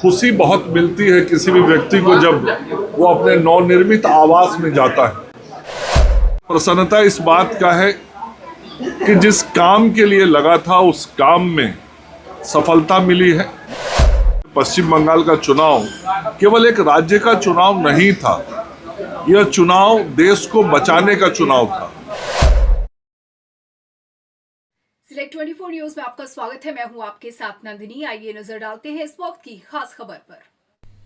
खुशी बहुत मिलती है किसी भी व्यक्ति को जब वो अपने नवनिर्मित आवास में जाता है। प्रसन्नता इस बात का है कि जिस काम के लिए लगा था उस काम में सफलता मिली है। पश्चिम बंगाल का चुनाव केवल एक राज्य का चुनाव नहीं था, यह चुनाव देश को बचाने का चुनाव था। सिलेक्ट 24 न्यूज में आपका स्वागत है। मैं हूं आपके साथ नंदिनी। आइए नजर डालते हैं इस वक्त की खास खबर पर।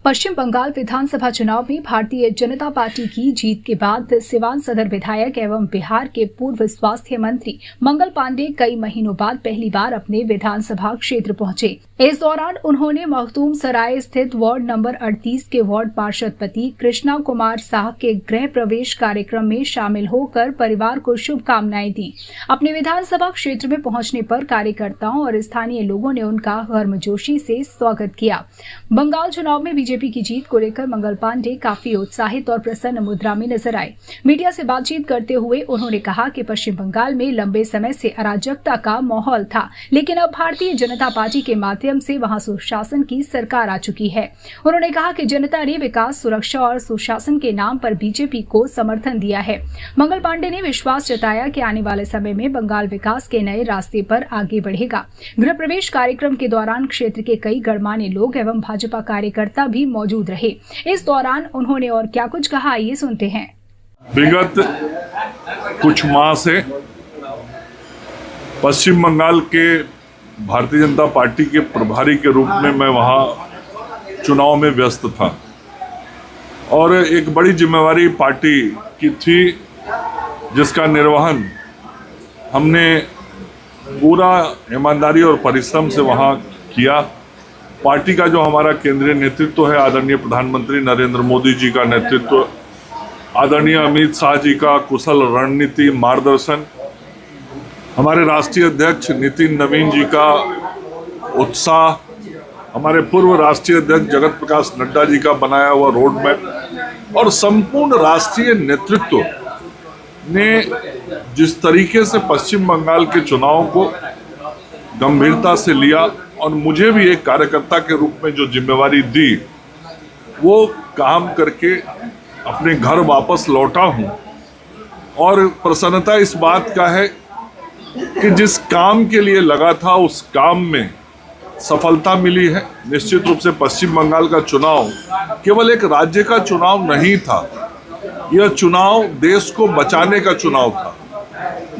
पश्चिम बंगाल विधानसभा चुनाव में भारतीय जनता पार्टी की जीत के बाद सिवान सदर विधायक एवं बिहार के पूर्व स्वास्थ्य मंत्री मंगल पांडे कई महीनों बाद पहली बार अपने विधानसभा क्षेत्र पहुंचे। इस दौरान उन्होंने मखदूम सराय स्थित वार्ड नंबर 38 के वार्ड पार्षद पति कृष्णा कुमार शाह के गृह प्रवेश कार्यक्रम में शामिल होकर परिवार को शुभकामनाएं दी। अपने विधानसभा क्षेत्र में पहुंचने पर कार्यकर्ताओं और स्थानीय लोगों ने उनका गर्मजोशी से स्वागत किया। बंगाल चुनाव में बीजेपी की जीत को लेकर मंगल पांडे काफी उत्साहित और प्रसन्न मुद्रा में नजर आए। मीडिया से बातचीत करते हुए उन्होंने कहा कि पश्चिम बंगाल में लंबे समय से अराजकता का माहौल था, लेकिन अब भारतीय जनता पार्टी के माध्यम से वहां सुशासन की सरकार आ चुकी है। उन्होंने कहा कि जनता ने विकास, सुरक्षा और सुशासन के नाम पर बीजेपी को समर्थन दिया है। मंगल पांडे ने विश्वास जताया कि आने वाले समय में बंगाल विकास के नए रास्ते पर आगे बढ़ेगा। गृह प्रवेश कार्यक्रम के दौरान क्षेत्र के कई गणमान्य लोग एवं भाजपा कार्यकर्ता भी मौजूद रहे। इस दौरान उन्होंने और क्या कुछ कहा, ये सुनते हैं। विगत कुछ माह से पश्चिम बंगाल के भारतीय जनता पार्टी के प्रभारी के रूप में मैं वहां चुनाव में व्यस्त था और एक बड़ी जिम्मेवारी पार्टी की थी जिसका निर्वहन हमने पूरा ईमानदारी और परिश्रम से वहां किया। पार्टी का जो हमारा केंद्रीय नेतृत्व है, आदरणीय प्रधानमंत्री नरेंद्र मोदी जी का नेतृत्व, आदरणीय अमित शाह जी का कुशल रणनीति मार्गदर्शन, हमारे राष्ट्रीय अध्यक्ष नितिन नवीन जी का उत्साह, हमारे पूर्व राष्ट्रीय अध्यक्ष जगत प्रकाश नड्डा जी का बनाया हुआ रोड मैप और संपूर्ण राष्ट्रीय नेतृत्व ने जिस तरीके से पश्चिम बंगाल के चुनाव को गंभीरता से लिया और मुझे भी एक कार्यकर्ता के रूप में जो जिम्मेवारी दी, वो काम करके अपने घर वापस लौटा हूं। और प्रसन्नता इस बात का है कि जिस काम के लिए लगा था उस काम में सफलता मिली है। निश्चित रूप से पश्चिम बंगाल का चुनाव केवल एक राज्य का चुनाव नहीं था, यह चुनाव देश को बचाने का चुनाव था।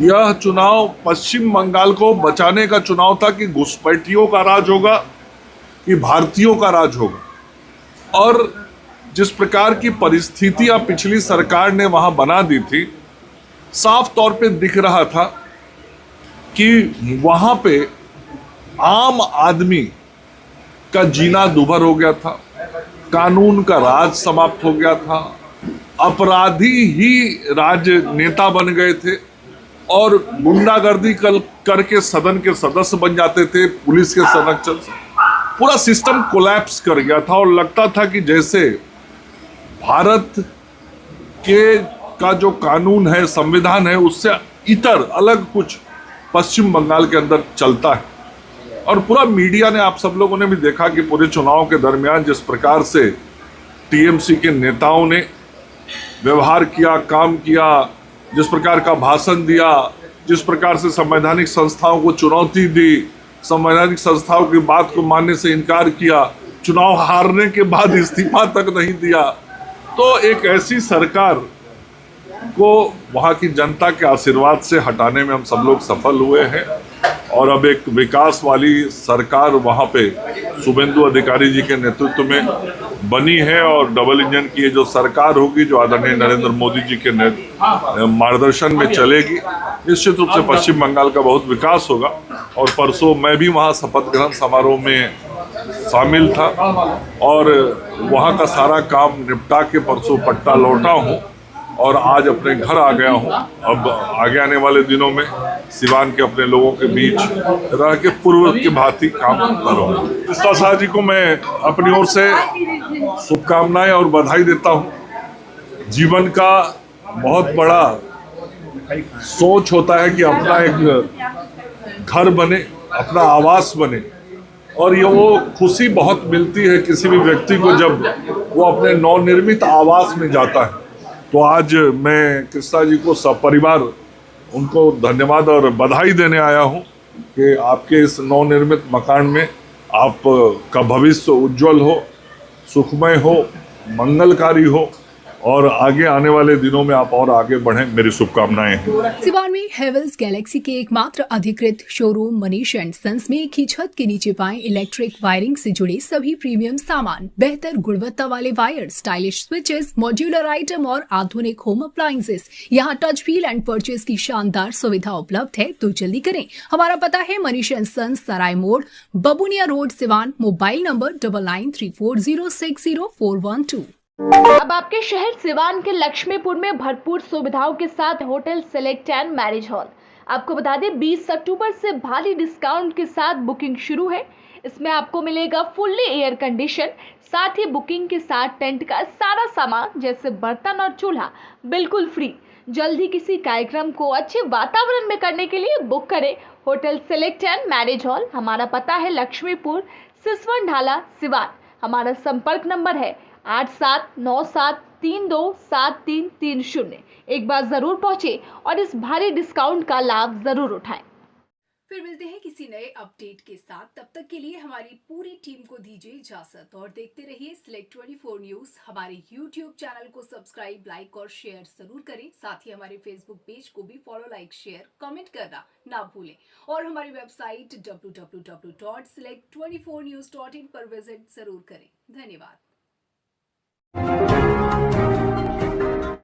यह चुनाव पश्चिम बंगाल को बचाने का चुनाव था कि घुसपैठियों का राज होगा कि भारतीयों का राज होगा। और जिस प्रकार की परिस्थितियां पिछली सरकार ने वहां बना दी थी, साफ तौर पे दिख रहा था कि वहां पे आम आदमी का जीना दुभर हो गया था, कानून का राज समाप्त हो गया था, अपराधी ही राजनेता बन गए थे और गुंडागर्दी करके सदन के सदस्य बन जाते थे, पुलिस के संरक्षण से पूरा सिस्टम कोलैप्स कर गया था। और लगता था कि जैसे भारत के का जो कानून है, संविधान है, उससे इतर अलग कुछ पश्चिम बंगाल के अंदर चलता है। और पूरा मीडिया ने, आप सब लोगों ने भी देखा कि पूरे चुनाव के दरमियान जिस प्रकार से टीएमसी के नेताओं ने व्यवहार किया, काम किया, जिस प्रकार का भाषण दिया, जिस प्रकार से संवैधानिक संस्थाओं को चुनौती दी, संवैधानिक संस्थाओं की बात को मानने से इनकार किया, चुनाव हारने के बाद इस्तीफा तक नहीं दिया, तो एक ऐसी सरकार को वहाँ की जनता के आशीर्वाद से हटाने में हम सब लोग सफल हुए हैं। और अब एक विकास वाली सरकार वहाँ पे शुभेंदु अधिकारी जी के नेतृत्व में बनी है और डबल इंजन की ये जो सरकार होगी, जो आदरणीय नरेंद्र मोदी जी के मार्गदर्शन में चलेगी, निश्चित रूप से पश्चिम बंगाल का बहुत विकास होगा। और परसों मैं भी वहाँ शपथ ग्रहण समारोह में शामिल था और वहाँ का सारा काम निपटा के परसों पट्टा लौटा हूँ और आज अपने घर आ गया हूँ। अब आगे आने वाले दिनों में सिवान के अपने लोगों के बीच रह के पूर्व की भांति काम करूँगा। कृष्णा शाह जी को मैं अपनी ओर से शुभकामनाएं और बधाई देता हूँ। जीवन का बहुत बड़ा सोच होता है कि अपना एक घर बने, अपना आवास बने और ये वो खुशी बहुत मिलती है किसी भी व्यक्ति को जब वो अपने नवनिर्मित आवास में जाता है। तो आज मैं कृष्णा जी को सपरिवार उनको धन्यवाद और बधाई देने आया हूँ कि आपके इस नवनिर्मित मकान में आपका भविष्य उज्जवल हो, सुखमय हो, मंगलकारी हो और आगे आने वाले दिनों में आप और आगे बढ़ें, मेरी शुभकामनाएं हैं। सिवान में हेवल्स गैलेक्सी के एकमात्र अधिकृत शोरूम मनीष एंड सन्स में एक ही छत के नीचे पाएं इलेक्ट्रिक वायरिंग से जुड़े सभी प्रीमियम सामान, बेहतर गुणवत्ता वाले wire, stylish switches, modular item और आधुनिक होम अप्लायंसेस। यहाँ टच फील एंड परचेज की शानदार सुविधा उपलब्ध है, तो जल्दी करें। हमारा पता है मनीष एंड सन्स, सराय मोड़, बबुनिया रोड, सिवान। Mobile number 9934060412। अब आपके शहर सिवान के लक्ष्मीपुर में भरपूर सुविधाओं के साथ hotel select and marriage hall. आपको बता दें 20 अक्टूबर से भारी डिस्काउंट के साथ बुकिंग शुरू है। इसमें आपको मिलेगा फुल्ली एयर कंडीशन, साथ ही बुकिंग के साथ टेंट का सारा सामान जैसे बर्तन और चूल्हा बिल्कुल फ्री। जल्द ही किसी कार्यक्रम को अच्छे वातावरण में करने के लिए बुक करें hotel select and marriage hall. हमारा पता है लक्ष्मीपुर, सिसवन ढाला, सिवान। हमारा संपर्क नंबर है 8797327330। एक बार जरूर पहुंचे और इस भारी डिस्काउंट का लाभ जरूर उठाएं। फिर मिलते हैं किसी नए अपडेट के साथ। तब तक के लिए हमारी पूरी टीम को दीजिए इजाजत और देखते रहिए सिलेक्ट 24 न्यूज। हमारे यूट्यूब चैनल को सब्सक्राइब, लाइक और शेयर जरूर करें। साथ ही हमारे फेसबुक पेज को भी फॉलो, लाइक, शेयर, कमेंट करना ना भूलें और हमारी वेबसाइट www.select24news.in पर विजिट जरूर करें। धन्यवाद।